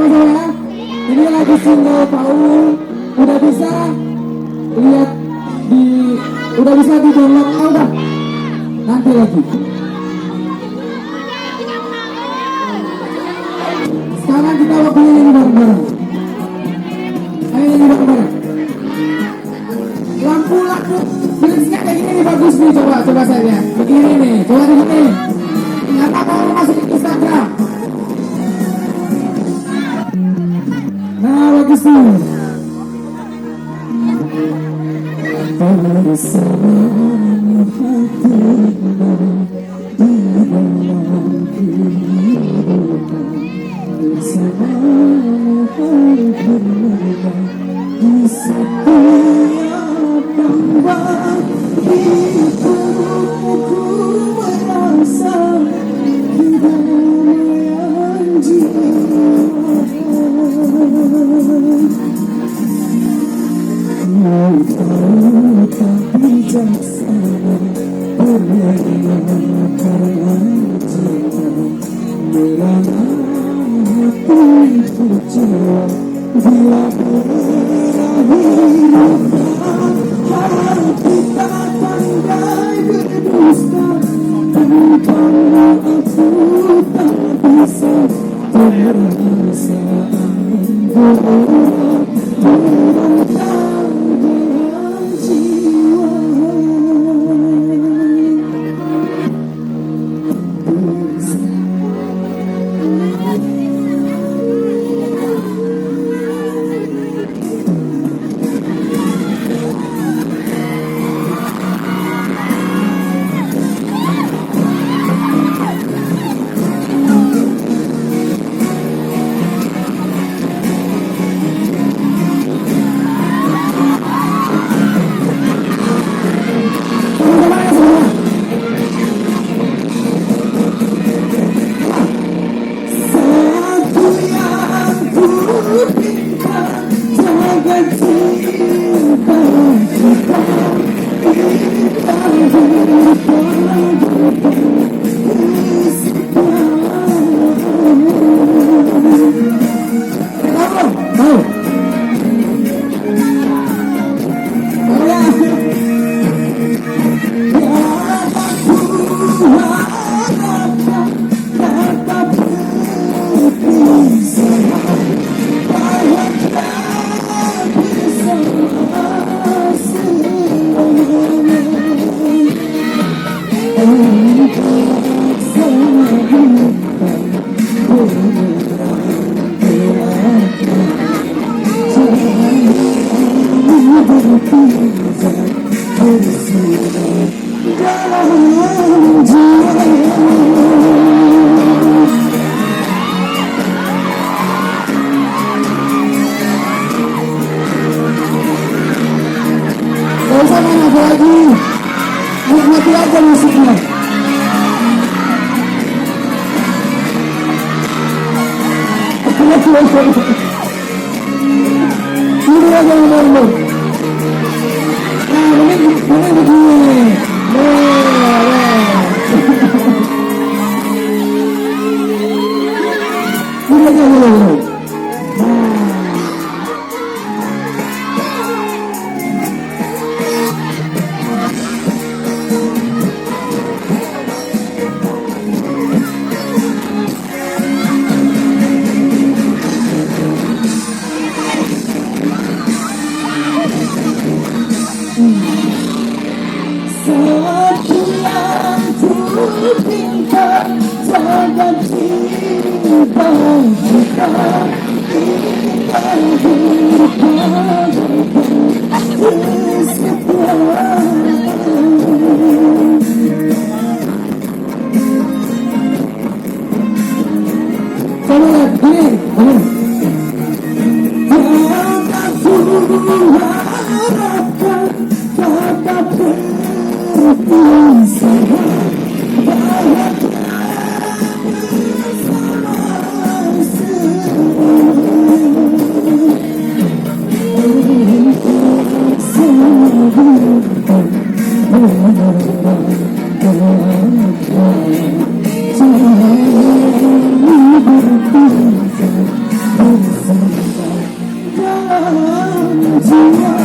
sama-sama ya. Ini lagi single Paul. Udah bisa lihat udah bisa di download. Udah nanti lagi. Sekarang kita waktunya nyanyi bareng-bareng. Ayo nyanyi bareng-bareng. Lampu filmnya kayak gini nih, bagus nih, coba saya begini nih, coba begini. Nggak mau masukin Instagram. Nah bagus nih. Nikmati aja musiknya. Ini aja yang normal. Nah, ini begini. Ini aja yang normal. dalam jiwa